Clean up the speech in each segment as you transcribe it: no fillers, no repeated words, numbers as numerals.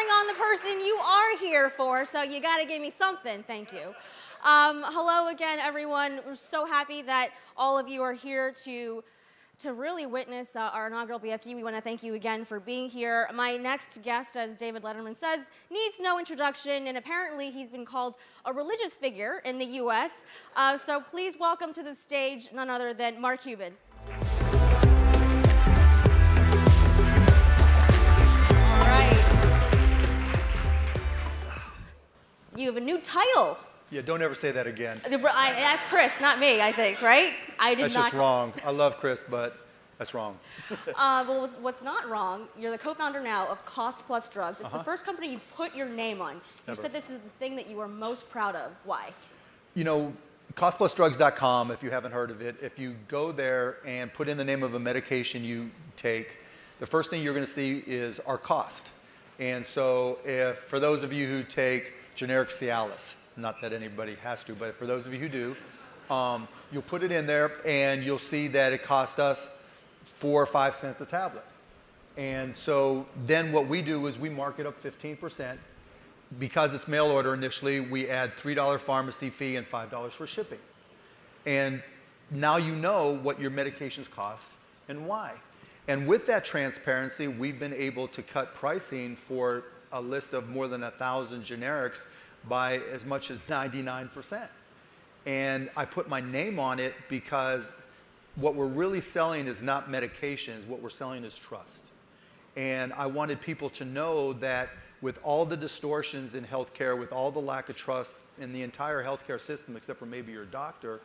bring on the person you are here for, so you got to give me something. Thank you. Hello again, everyone. We're so happy that all of you are here to really witness our inaugural BFD. We want to thank you again for being here. My next guest, as David Letterman says, needs no introduction, and apparently he's been called a religious figure in the U.S. So please welcome to the stage none other than Mark Cuban. All right. You have a new title. Yeah, don't ever say that again. That's Chris, not me, I think, right? That's just wrong. I love Chris, but that's wrong. Well, what's not wrong, you're the co-founder now of Cost Plus Drugs. It's the first company you put your name on. You said this is the thing that you are most proud of. Why? You know, costplusdrugs.com, if you haven't heard of it, if you go there and put in the name of a medication you take, the first thing you're going to see is our cost. And so for those of you who take generic Cialis, not that anybody has to, but for those of you who do, you'll put it in there and you'll see that it cost us 4 or 5 cents a tablet. And so then what we do is we mark it up 15%. Because it's mail order initially, we add $3 pharmacy fee and $5 for shipping. And now you know what your medications cost and why. And with that transparency, we've been able to cut pricing for a list of more than 1,000 generics by as much as 99%. And I put my name on it because what we're really selling is not medications, what we're selling is trust. And I wanted people to know that with all the distortions in healthcare, with all the lack of trust in the entire healthcare system, except for maybe your doctor,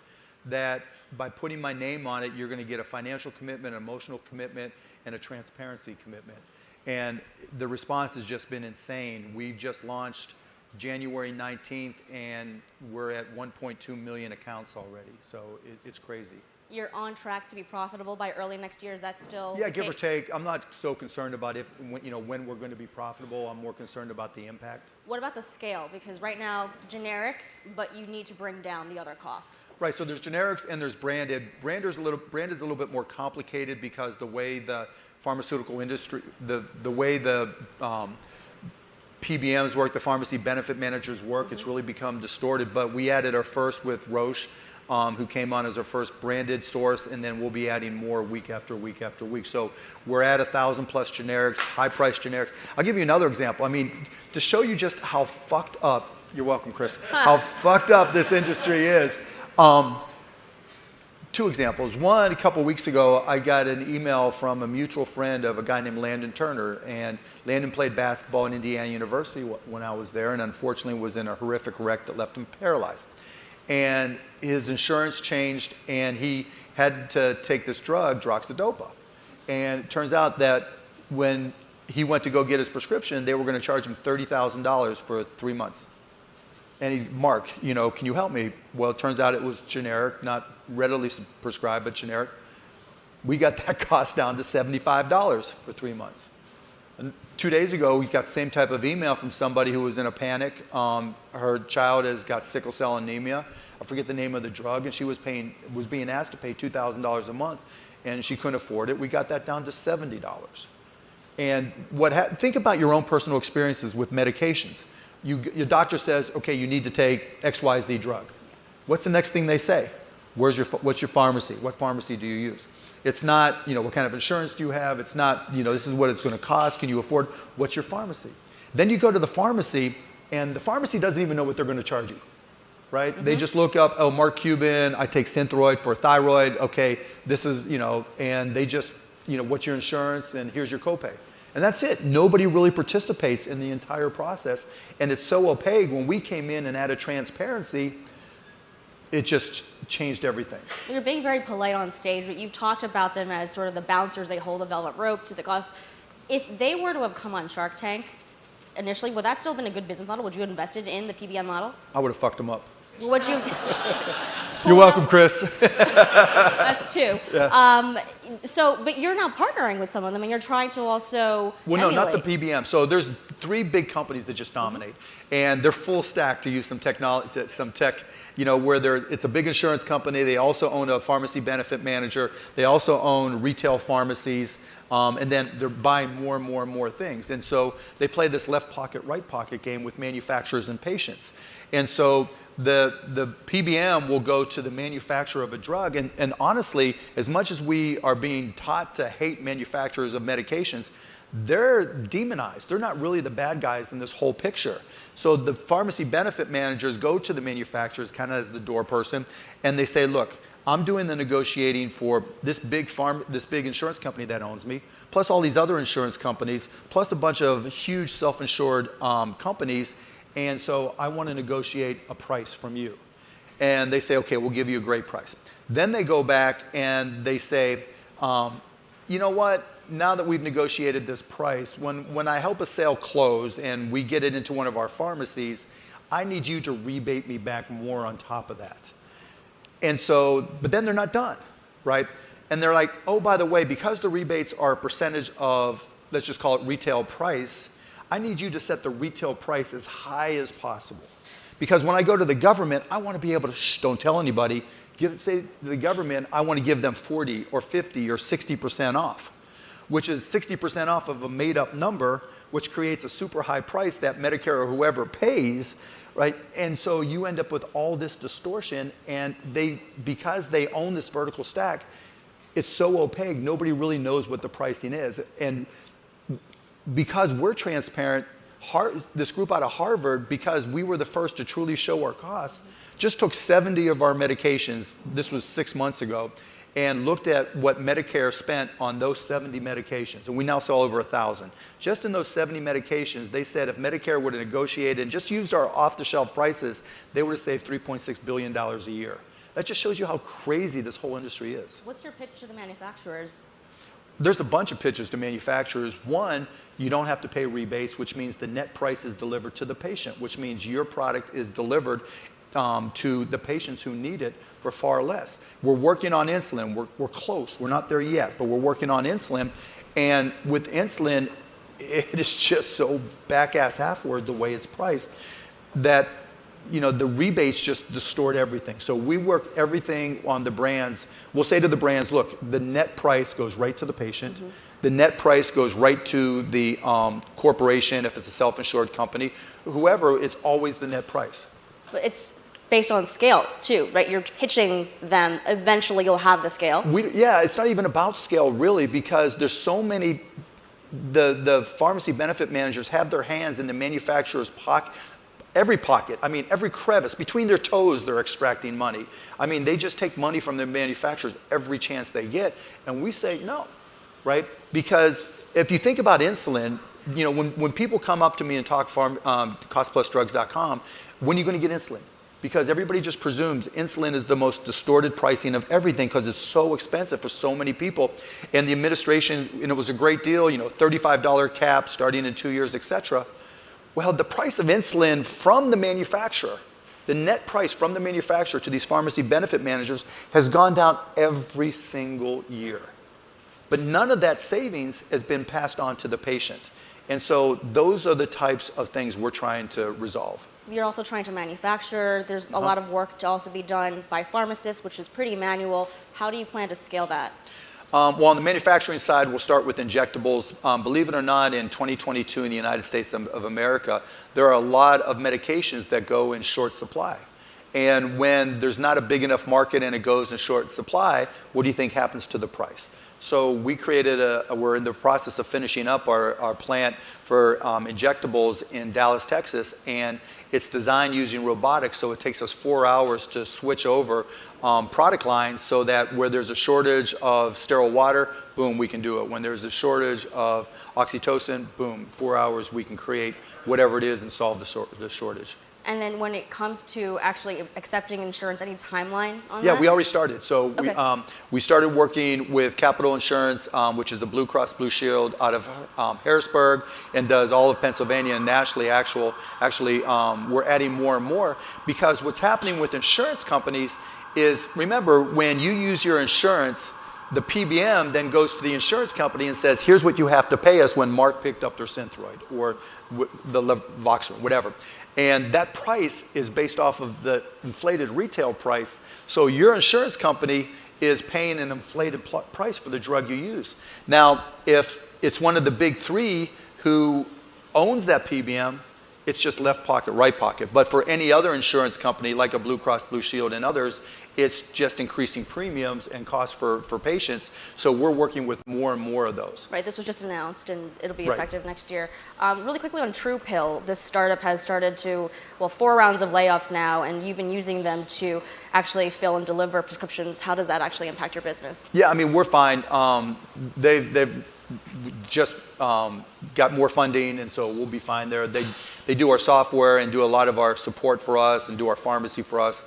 that by putting my name on it, you're going to get a financial commitment, an emotional commitment, and a transparency commitment. And the response has just been insane. We just launched January 19th, and we're at 1.2 million accounts already. So it's crazy. You're on track to be profitable by early next year. Is that still? Yeah, give or take. I'm not so concerned about when we're going to be profitable. I'm more concerned about the impact. What about the scale? Because right now, generics, but you need to bring down the other costs. Right. So there's generics and there's branded. Branded's a little bit more complicated because the way the pharmaceutical industry, the way the PBMs work, the pharmacy benefit managers work, it's really become distorted. But we added our first with Roche, who came on as our first branded source, and then we'll be adding more week after week after week. So we're at 1,000 plus generics, high-priced generics. I'll give you another example. I mean, to show you just how fucked up, you're welcome, Chris, how fucked up this industry is. 2 examples. One, a couple weeks ago, I got an email from a mutual friend of a guy named Landon Turner, and Landon played basketball at Indiana University when I was there, and unfortunately was in a horrific wreck that left him paralyzed. And his insurance changed, and he had to take this drug, droxidopa. And it turns out that when he went to go get his prescription, they were going to charge him $30,000 for 3 months. And he's, Mark, you know, can you help me? Well, it turns out it was generic, not readily prescribed, but generic. We got that cost down to $75 for 3 months. And 2 days ago, we got the same type of email from somebody who was in a panic. Her child has got sickle cell anemia. I forget the name of the drug, and she was being asked to pay $2,000 a month, and she couldn't afford it. We got that down to $70. And think about your own personal experiences with medications. Your doctor says, okay, you need to take XYZ drug. What's the next thing they say? What's your pharmacy? What pharmacy do you use? It's not, what kind of insurance do you have? It's not, this is what it's going to cost. Can you afford? What's your pharmacy? Then you go to the pharmacy, and the pharmacy doesn't even know what they're going to charge you, right? Mm-hmm. They just look up, oh, Mark Cuban, I take Synthroid for thyroid. Okay, this is, and they just, what's your insurance? And here's your copay. And that's it. Nobody really participates in the entire process. And it's so opaque. When we came in and added transparency, it just changed everything. You're being very polite on stage, but you've talked about them as sort of the bouncers. They hold the velvet rope to the cost. If they were to have come on Shark Tank initially, would that still have been a good business model? Would you have invested in the PBM model? I would have fucked them up. Would you? You're welcome, Chris. That's 2. Yeah. But you're now partnering with some of them, and you're trying to also Well, emulate. no, not the PBM. So there's three big companies that just dominate, and they're full stack, to use some technology, some tech, where it's a big insurance company. They also own a pharmacy benefit manager. They also own retail pharmacies, and then they're buying more and more and more things. And so they play this left pocket, right pocket game with manufacturers and patients. And so the PBM will go to the manufacturer of a drug, and honestly, as much as we are being taught to hate manufacturers of medications, they're demonized. They're not really the bad guys in this whole picture. So the pharmacy benefit managers go to the manufacturers kind of as the door person, and they say, look, I'm doing the negotiating for this big insurance company that owns me, plus all these other insurance companies, plus a bunch of huge self-insured companies, and so I want to negotiate a price from you. And they say, okay, we'll give you a great price. Then they go back and they say, you know what? Now that we've negotiated this price, when I help a sale close and we get it into one of our pharmacies, I need you to rebate me back more on top of that. And so, but then they're not done, right? And they're like, oh, by the way, because the rebates are a percentage of, let's just call it retail price, I need you to set the retail price as high as possible. Because when I go to the government, I want to be able to, don't tell anybody, say to the government, I want to give them 40 or 50 or 60% off, which is 60% off of a made up number, which creates a super high price that Medicare or whoever pays, right? And so you end up with all this distortion, and because they own this vertical stack, it's so opaque, nobody really knows what the pricing is. And because we're transparent, this group out of Harvard, because we were the first to truly show our costs, just took 70 of our medications, this was 6 months ago, and looked at what Medicare spent on those 70 medications. And we now sell over 1,000. Just in those 70 medications, they said if Medicare would have negotiated and just used our off-the-shelf prices, they would have saved $3.6 billion a year. That just shows you how crazy this whole industry is. What's your pitch to the manufacturers? There's a bunch of pitches to manufacturers. One, you don't have to pay rebates, which means the net price is delivered to the patient, which means your product is delivered to the patients who need it for far less. We're working on insulin. We're close. We're not there yet, but we're working on insulin. And with insulin, it is just so back-ass half-word the way it's priced that the rebates just distort everything. So we work everything on the brands. We'll say to the brands, look, the net price goes right to the patient. Mm-hmm. The net price goes right to the corporation, if it's a self-insured company. Whoever, it's always the net price. But it's based on scale too, right? You're pitching them, eventually you'll have the scale. Yeah, it's not even about scale really, because there's so many, the pharmacy benefit managers have their hands in the manufacturer's pocket, every pocket, every crevice, between their toes they're extracting money. They just take money from their manufacturers every chance they get, and we say no, right? Because if you think about insulin, when people come up to me and talk costplusdrugs.com, when are you going to get insulin? Because everybody just presumes insulin is the most distorted pricing of everything because it's so expensive for so many people. And the administration, and it was a great deal, $35 cap starting in 2 years, etc. Well, the price of insulin from the manufacturer, the net price from the manufacturer to these pharmacy benefit managers has gone down every single year. But none of that savings has been passed on to the patient. And so those are the types of things we're trying to resolve. You're also trying to manufacture. There's a lot of work to also be done by pharmacists, which is pretty manual. How do you plan to scale that? Well, on the manufacturing side, we'll start with injectables. Believe it or not, in 2022 in the United States of America, there are a lot of medications that go in short supply. And when there's not a big enough market and it goes in short supply, what do you think happens to the price? So we created we're in the process of finishing up our plant for injectables in Dallas, Texas, and it's designed using robotics, so it takes us 4 hours to switch over product lines so that where there's a shortage of sterile water, boom, we can do it. When there's a shortage of oxytocin, boom, 4 hours we can create whatever it is and solve the shortage. And then when it comes to actually accepting insurance, any timeline on that? Yeah, we already started. So okay. we started working with Capital Insurance, which is a Blue Cross Blue Shield out of Harrisburg and does all of Pennsylvania and nationally. Actually, we're adding more and more because what's happening with insurance companies is, remember, when you use your insurance, The PBM then goes to the insurance company and says, here's what you have to pay us when Mark picked up their Synthroid or the Voxer, whatever. And that price is based off of the inflated retail price. So your insurance company is paying an inflated price for the drug you use. Now, if it's one of the big three who owns that PBM, it's just left pocket, right pocket. But for any other insurance company, like a Blue Cross Blue Shield and others, it's just increasing premiums and costs for patients. So we're working with more and more of those. Right, this was just announced and it'll be Right. effective next year. Really quickly on TruePill, this startup has started to, 4 rounds of layoffs now, and you've been using them to actually fill and deliver prescriptions. How does that actually impact your business? Yeah, I mean, we're fine. They've just got more funding, and so we'll be fine there. They do our software and do a lot of our support for us and do our pharmacy for us.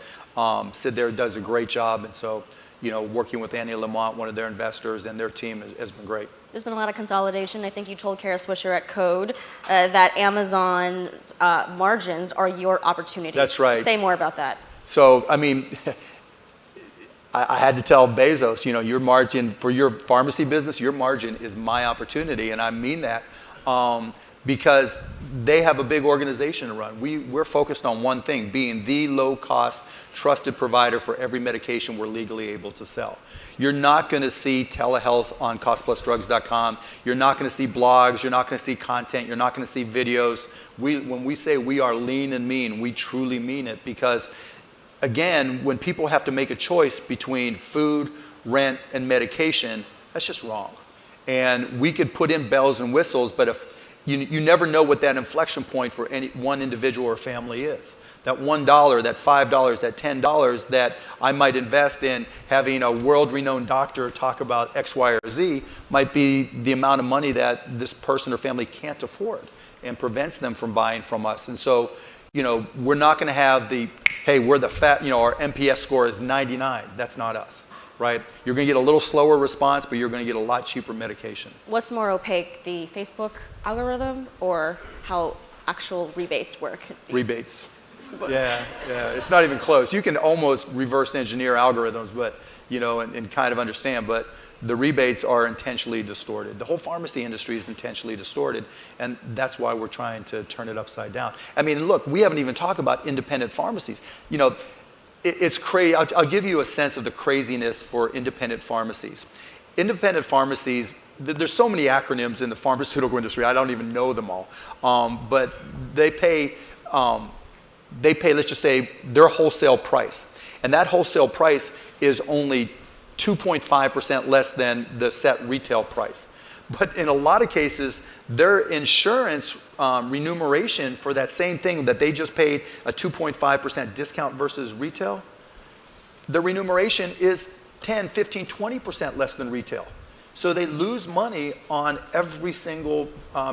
Sid there does a great job, and so, working with Annie Lamont, one of their investors, and their team has been great. There's been a lot of consolidation. I think you told Kara Swisher at Code that Amazon's margins are your opportunities. That's right. Say more about that. So, I mean, I had to tell Bezos, your margin for your pharmacy business, your margin is my opportunity, and I mean that because they have a big organization to run. We're focused on one thing, being the low-cost, trusted provider for every medication we're legally able to sell. You're not going to see telehealth on costplusdrugs.com. You're not going to see blogs. You're not going to see content. You're not going to see videos. When we say we are lean and mean, we truly mean it because, again, when people have to make a choice between food, rent, and medication, that's just wrong. And we could put in bells and whistles, but if you never know what that inflection point for any one individual or family is. That $1, that $5, that $10 that I might invest in having a world-renowned doctor talk about X, Y, or Z might be the amount of money that this person or family can't afford and prevents them from buying from us. And so, we're not going to have hey, we're the our NPS score is 99. That's not us. Right? You're going to get a little slower response, but you're going to get a lot cheaper medication. What's more opaque, the Facebook algorithm or how actual rebates work? Rebates. Yeah. It's not even close. You can almost reverse engineer algorithms, but and kind of understand. But the rebates are intentionally distorted. The whole pharmacy industry is intentionally distorted, and that's why we're trying to turn it upside down. I mean, look, we haven't even talked about independent pharmacies. It's crazy. I'll give you a sense of the craziness for independent pharmacies. Independent pharmacies, there's so many acronyms in the pharmaceutical industry, I don't even know them all. But they pay, let's just say, their wholesale price. And that wholesale price is only 2.5% less than the set retail price. But in a lot of cases, their insurance remuneration for that same thing that they just paid a 2.5% discount versus retail, the remuneration is 10, 15, 20% less than retail. So they lose money on every single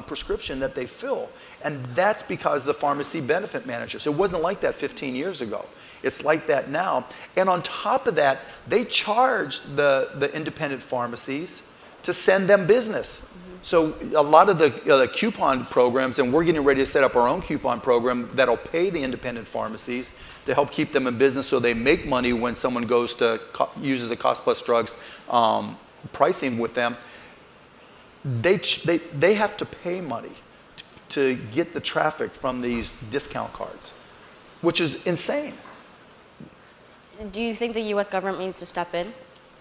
prescription that they fill. And that's because of the pharmacy benefit manager. So it wasn't like that 15 years ago. It's like that now. And on top of that, they charge the independent pharmacies to send them business. So a lot of the coupon programs, and we're getting ready to set up our own coupon program that'll pay the independent pharmacies to help keep them in business so they make money when someone goes to uses a Cost Plus Drugs pricing with them. They have to pay money to get the traffic from these discount cards, which is insane. Do you think the U.S. government needs to step in?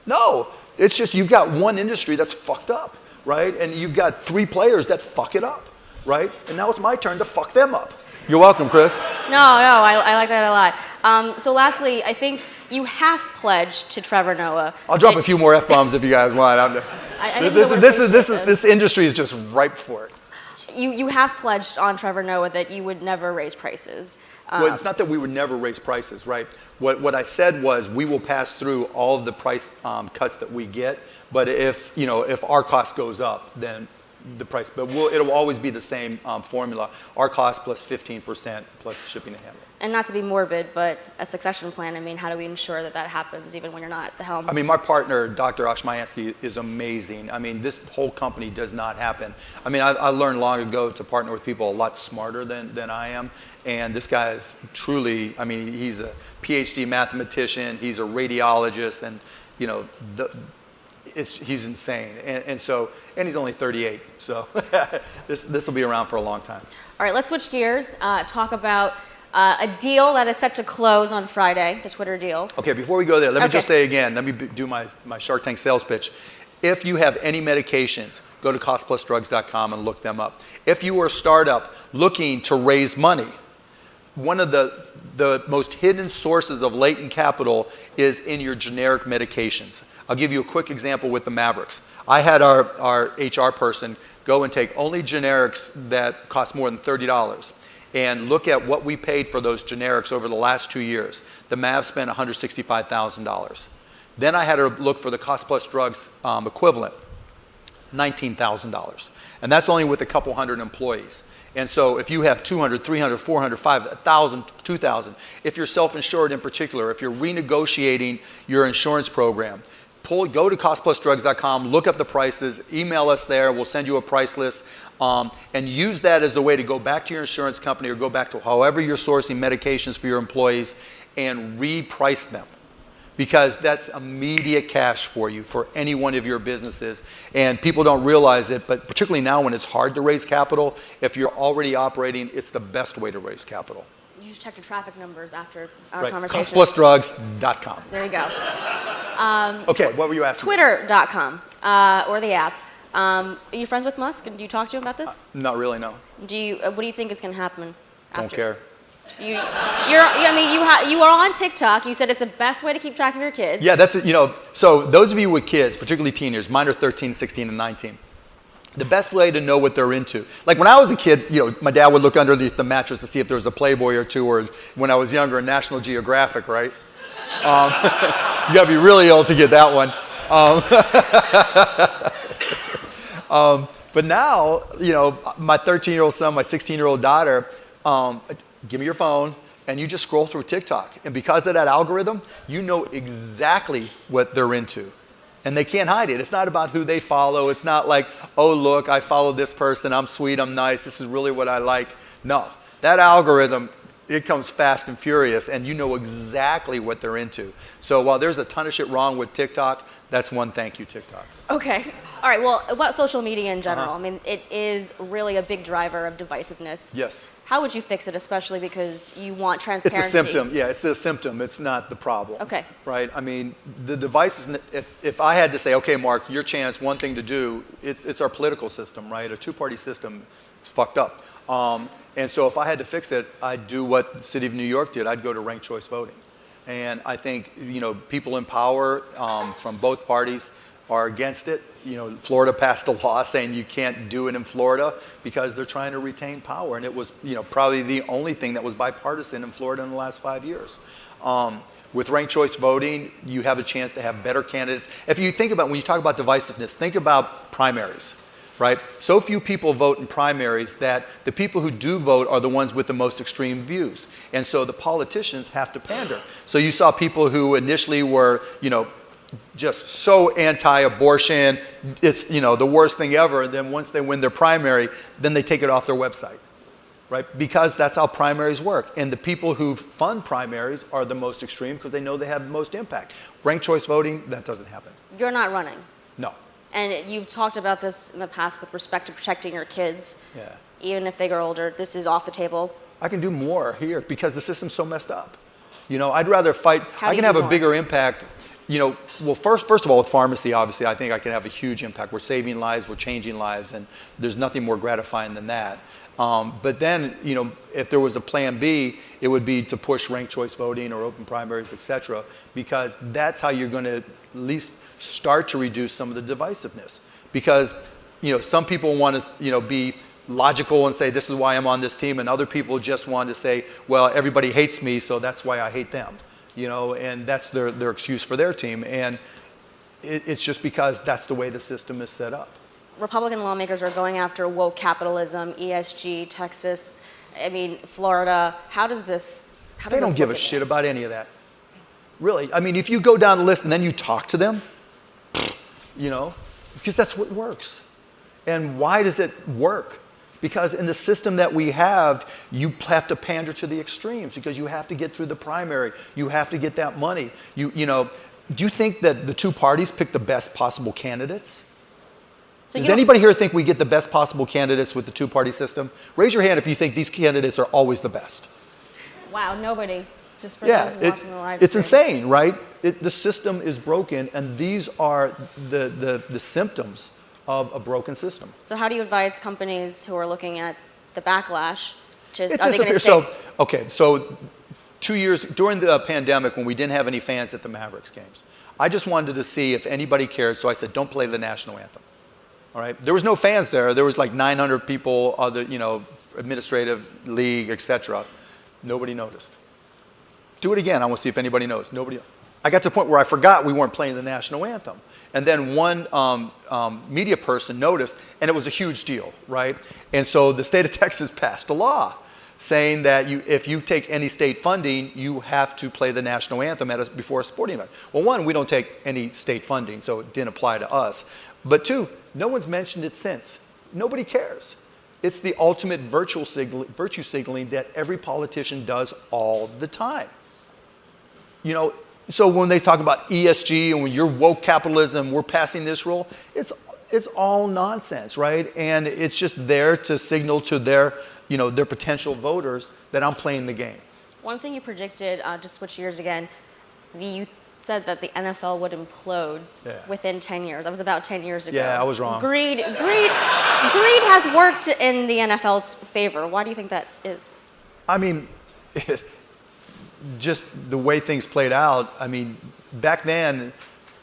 No, it's just you've got one industry that's fucked up, right? And you've got 3 players that fuck it up, right? And now it's my turn to fuck them up. You're welcome, Chris. No, I like that a lot. So lastly, I think you have pledged to Trevor Noah. I'll drop a few more F-bombs if you guys want. This industry is just ripe for it. You have pledged on Trevor Noah that you would never raise prices. Well, it's not that we would never raise prices, right? What I said was we will pass through all of the price cuts that we get, but if our cost goes up, then the price, but it'll always be the same formula. Our cost plus 15% plus shipping and handling. And not to be morbid, but a succession plan, I mean, how do we ensure that that happens even when you're not at the helm? I mean, my partner, Dr. Oshmayansky, is amazing. I mean, this whole company does not happen. I mean, I learned long ago to partner with people a lot smarter than I am. And this guy is truly, I mean, he's a PhD mathematician, he's a radiologist, and he's insane. And he's only 38. So this will be around for a long time. All right, let's switch gears. Talk about a deal that is set to close on Friday, the Twitter deal. Okay, before we go there, let me just say again, let me do my Shark Tank sales pitch. If you have any medications, go to costplusdrugs.com and look them up. If you are a startup looking to raise money, one of the most hidden sources of latent capital is in your generic medications. I'll give you a quick example with the Mavericks. I had our HR person go and take only generics that cost more than $30 and look at what we paid for those generics over the last 2 years. The Mavs spent $165,000. Then I had to look for the Cost Plus Drugs equivalent, $19,000. And that's only with a couple hundred employees. And so if you have 200, 300, 400, 500, 1,000, 2,000, if you're self-insured in particular, if you're renegotiating your insurance program, go to costplusdrugs.com, look up the prices, email us there, we'll send you a price list, and use that as a way to go back to your insurance company or go back to however you're sourcing medications for your employees and reprice them. Because that's immediate cash for you for any one of your businesses. And people don't realize it, but particularly now when it's hard to raise capital, if you're already operating, it's the best way to raise capital. You should check your traffic numbers after our conversation. Costplusdrugs.com. There you go. Okay, what were you asking? Twitter.com or the app. Are you friends with Musk? And do you talk to him about this? Not really, no. What do you think is going to happen after? Don't care. You are on TikTok. You said it's the best way to keep track of your kids. Yeah, that's it. So those of you with kids, particularly teenagers, mine are 13, 16, and 19. The best way to know what they're into. Like when I was a kid, my dad would look underneath the mattress to see if there was a Playboy or two, or when I was younger, National Geographic, right? You gotta be really old to get that one. But now, my 13-year-old son, my 16-year-old daughter, give me your phone, and you just scroll through TikTok. And because of that algorithm, you know exactly what they're into. And they can't hide it. It's not about who they follow. It's not like, oh, look, I follow this person. I'm sweet. I'm nice. This is really what I like. No. That algorithm, it comes fast and furious, and you know exactly what they're into. So while there's a ton of shit wrong with TikTok, that's one thank you, TikTok. Okay. All right. Well, about social media in general, I mean, it is really a big driver of divisiveness. Yes. How would you fix it, especially because you want transparency? It's a symptom. Yeah, it's a symptom. It's not the problem. Okay. Right? I mean, the devices, if I had to say, okay, Mark, your chance, one thing to do, it's our political system, right? A two-party system is fucked up. And so if I had to fix it, I'd do what the city of New York did. I'd go to ranked choice voting. And I think, people in power from both parties are against it. Florida passed a law saying you can't do it in Florida because they're trying to retain power. And it was, probably the only thing that was bipartisan in Florida in the last 5 years. With ranked choice voting, you have a chance to have better candidates. If you think about, when you talk about divisiveness, think about primaries, right? So few people vote in primaries that the people who do vote are the ones with the most extreme views. And so the politicians have to pander. So you saw people who initially were, just so anti-abortion, it's the worst thing ever. And then once they win their primary, then they take it off their website, right? Because that's how primaries work. And the people who fund primaries are the most extreme because they know they have the most impact. Ranked choice voting, that doesn't happen. You're not running. No. And you've talked about this in the past with respect to protecting your kids. Yeah. Even if they grow older, this is off the table. I can do more here because the system's so messed up. I'd rather fight. I can have a bigger impact. Well, first of all, with pharmacy, obviously, I think I can have a huge impact. We're saving lives, we're changing lives, and there's nothing more gratifying than that. But then, if there was a plan B, it would be to push ranked choice voting or open primaries, et cetera, because that's how you're going to at least start to reduce some of the divisiveness. Because, some people want to, be logical and say, this is why I'm on this team, and other people just want to say, well, everybody hates me, so that's why I hate them. And that's their excuse for their team. And it's just because that's the way the system is set up. Republican lawmakers are going after woke capitalism, ESG, Texas, Florida. How does this They don't give a shit about any of that. Really. If you go down the list and then you talk to them, because that's what works. And why does it work? Because in the system that we have, you have to pander to the extremes because you have to get through the primary. You have to get that money. do you think that the two parties pick the best possible candidates? So Does anybody here think we get the best possible candidates with the two-party system? Raise your hand if you think these candidates are always the best. Wow, nobody. Just for Yeah, those watching the live it's stream. insane, right? The system is broken, and these are the symptoms of a broken system. So how do you advise companies who are looking at the backlash to, It are they going to disappears. stay? So 2 years, during the pandemic, when we didn't have any fans at the Mavericks games, I just wanted to see if anybody cared, so I said, don't play the national anthem. All right? There was no fans there. There was like 900 people, other, administrative league, etc. Nobody noticed. Do it again. I want to see if anybody knows. Nobody. I got to the point where I forgot we weren't playing the national anthem. And then one media person noticed, and it was a huge deal, right? And so the state of Texas passed a law saying that if you take any state funding, you have to play the national anthem before a sporting event. Well, one, we don't take any state funding, so it didn't apply to us. But two, no one's mentioned it since. Nobody cares. It's the ultimate virtue signaling that every politician does all the time. So when they talk about ESG and when you're woke capitalism, we're passing this rule, it's all nonsense, right? And it's just there to signal to their potential voters that I'm playing the game. One thing you predicted, to switch gears again, you said that the NFL would implode within 10 years. That was about 10 years ago. Yeah, I was wrong. Greed has worked in the NFL's favor. Why do you think that is? I mean, just the way things played out. I mean, back then,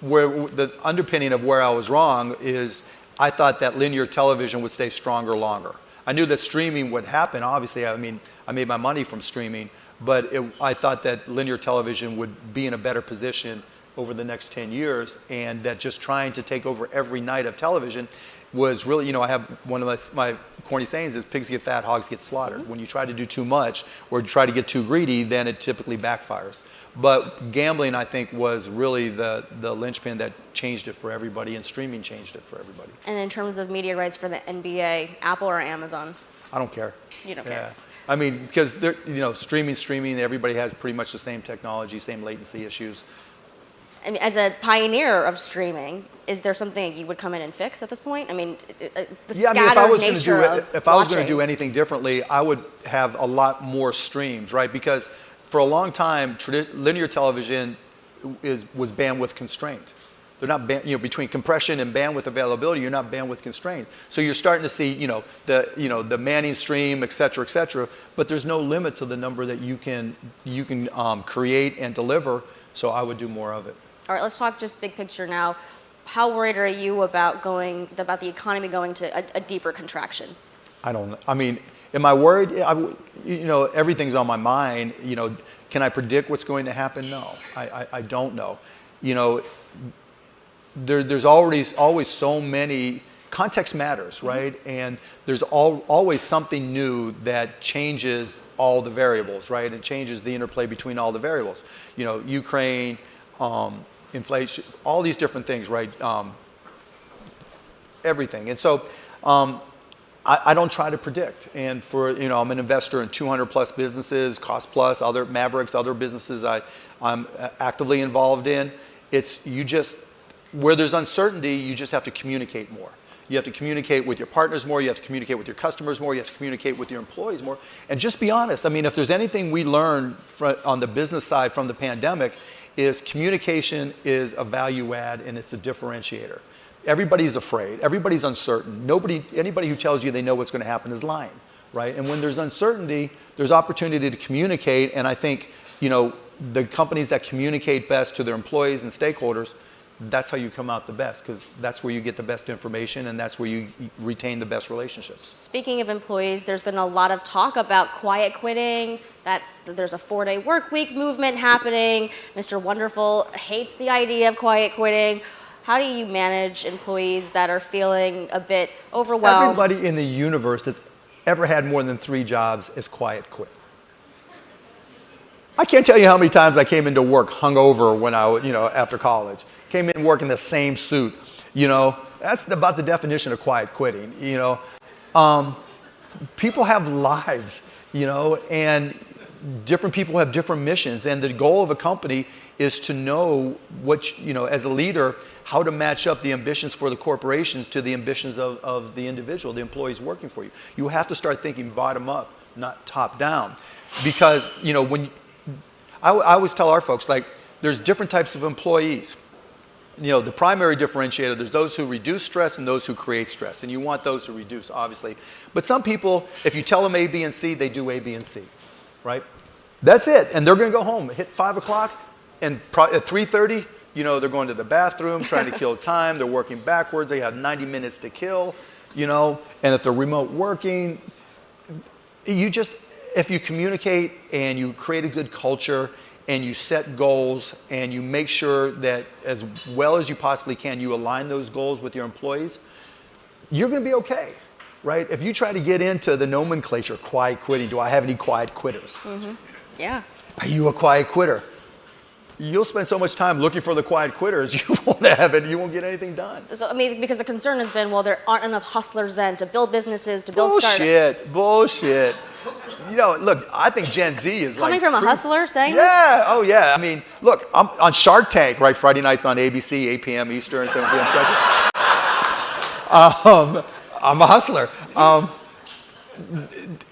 where the underpinning of where I was wrong is I thought that linear television would stay stronger longer. I knew that streaming would happen. Obviously, I mean, I made my money from streaming, but I thought that linear television would be in a better position over the next 10 years, and that just trying to take over every night of television was really, I have one of my corny sayings is pigs get fat, hogs get slaughtered. Mm-hmm. When you try to do too much or try to get too greedy, then it typically backfires. But gambling, I think, was really the linchpin that changed it for everybody, and streaming changed it for everybody. And in terms of media rights for the NBA, Apple or Amazon? I don't care. You don't care? I mean, because streaming, everybody has pretty much the same technology, same latency issues. I mean, as a pioneer of streaming, is there something you would come in and fix at this point? I mean, it's the scattered nature of if I was going to do anything differently, I would have a lot more streams, right? Because for a long time, linear television was bandwidth constrained. They're not between compression and bandwidth availability, you're not bandwidth constrained. So you're starting to see, the Manning stream, et cetera, but there's no limit to the number that you can create and deliver. So I would do more of it. All right, let's talk just big picture now. How worried are you about the economy going to a deeper contraction? I don't know. I mean, am I worried? Everything's on my mind. Can I predict what's going to happen? No, I don't know. There's always so many. Context matters, right? Mm-hmm. And there's always something new that changes all the variables, right? It changes the interplay between all the variables. Ukraine, inflation, all these different things, right? Everything. And so I don't try to predict. And I'm an investor in 200 plus businesses, Cost Plus, other Mavericks, other businesses I'm actively involved in. Where there's uncertainty, you just have to communicate more. You have to communicate with your partners more. You have to communicate with your customers more. You have to communicate with your employees more. And just be honest. I mean, if there's anything we learned on the business side from the pandemic, is communication is a value add and it's a differentiator. Everybody's afraid. Everybody's uncertain. Anybody who tells you they know what's going to happen is lying, right? And when there's uncertainty, there's opportunity to communicate. And I think, the companies that communicate best to their employees and stakeholders, that's how you come out the best, because that's where you get the best information and that's where you retain the best relationships. Speaking of employees, there's been a lot of talk about quiet quitting, that there's a 4-day work week movement happening. Mr. Wonderful hates the idea of quiet quitting. How do you manage employees that are feeling a bit overwhelmed? Everybody in the universe that's ever had more than 3 jobs is quiet quit. I can't tell you how many times I came into work hungover when after college. Came in working the same suit. That's about the definition of quiet quitting. People have lives, and different people have different missions. And the goal of a company is to know what, as a leader, how to match up the ambitions for the corporations to the ambitions of the individual, the employees working for you. You have to start thinking bottom up, not top down. Because, I always tell our folks, like, there's different types of employees. The primary differentiator, there's those who reduce stress and those who create stress. And you want those who reduce, obviously. But some people, if you tell them A, B, and C, they do A, B, and C, right? That's it. And they're going to go home, hit 5 o'clock, and at 3:30, they're going to the bathroom, trying to kill time. They're working backwards. They have 90 minutes to kill, and if they're remote working, if you communicate and you create a good culture and you set goals and you make sure that as well as you possibly can, you align those goals with your employees, you're going to be okay, right? If you try to get into the nomenclature, quiet quitting, do I have any quiet quitters? Mm-hmm. Yeah. Are you a quiet quitter? You'll spend so much time looking for the quiet quitters, you won't get anything done. So, because the concern has been, well, there aren't enough hustlers then to build businesses, to build startups. Bullshit. Look, I think Gen Z is coming from a hustler saying this? Yeah, oh yeah. Look, I'm on Shark Tank, right? Friday nights on ABC, 8 p.m. Eastern, 7 p.m. Central. I'm a hustler.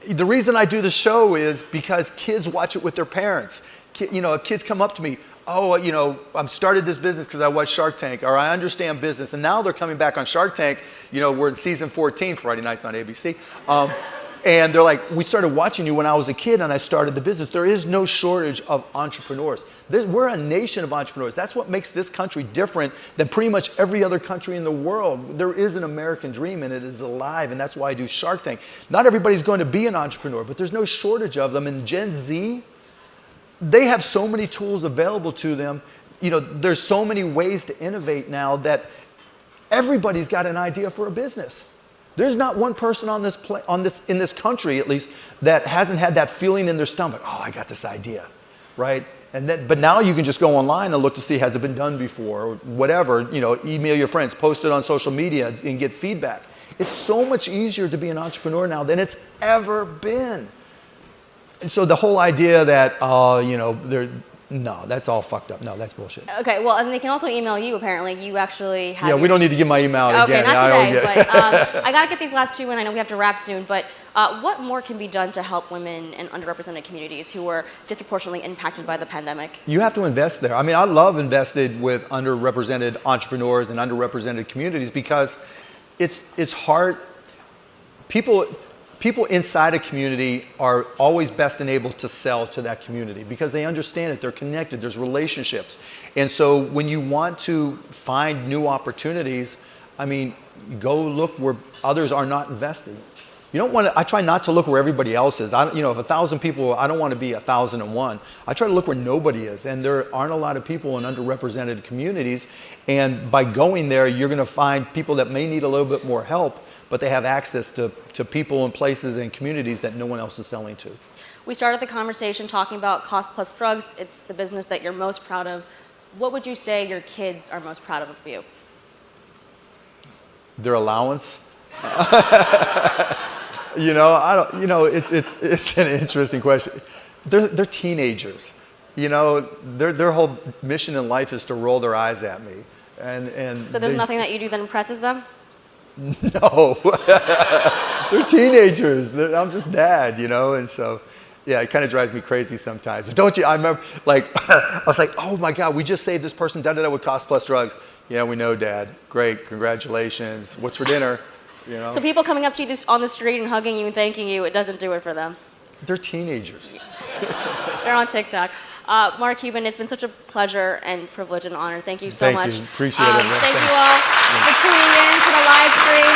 The reason I do the show is because kids watch it with their parents. Kids come up to me, I started this business because I watched Shark Tank, or I understand business. And now they're coming back on Shark Tank. We're in season 14, Friday nights on ABC. And they're like, we started watching you when I was a kid and I started the business. There is no shortage of entrepreneurs. We're a nation of entrepreneurs. That's what makes this country different than pretty much every other country in the world. There is an American dream and it is alive, and that's why I do Shark Tank. Not everybody's going to be an entrepreneur, but there's no shortage of them. And Gen Z, they have so many tools available to them. There's so many ways to innovate now that everybody's got an idea for a business. There's not one person in this country, at least, that hasn't had that feeling in their stomach. Oh, I got this idea, right? But now you can just go online and look to see, has it been done before, or whatever. Email your friends, post it on social media, and get feedback. It's so much easier to be an entrepreneur now than it's ever been. And so the whole idea that, no, that's all fucked up. No, that's bullshit. Okay, well, and they can also email you, apparently. You actually have... Yeah, we don't need to give my email out again. Okay, not today, but I got to get these last two in. I know we have to wrap soon, but what more can be done to help women and underrepresented communities who were disproportionately impacted by the pandemic? You have to invest there. I love invested with underrepresented entrepreneurs and underrepresented communities because it's hard. People inside a community are always best enabled to sell to that community because they understand it, they're connected, there's relationships. And so when you want to find new opportunities, go look where others are not invested. I try not to look where everybody else is. If 1,000 people, I don't want to be 1,001. I try to look where nobody is. And there aren't a lot of people in underrepresented communities. And by going there, you're going to find people that may need a little bit more help, but they have access to people and places and communities that no one else is selling to. We started the conversation talking about Cost Plus Drugs. It's the business that you're most proud of. What would you say your kids are most proud of you? Their allowance. It's an interesting question. They're teenagers. Their whole mission in life is to roll their eyes at me. And so there's nothing that you do that impresses them? No, they're teenagers. I'm just dad, and so, yeah, it kind of drives me crazy sometimes. But don't you? I remember, I was like, oh my God, we just saved this person, with Cost Plus Drugs. Yeah, we know, Dad. Great, congratulations. What's for dinner? So people coming up to you on the street and hugging you and thanking you, it doesn't do it for them. They're teenagers. They're on TikTok. Mark Cuban, it's been such a pleasure and privilege and honor. Thank you so much. Thank you. Appreciate it. Thank you all for tuning in to the live stream.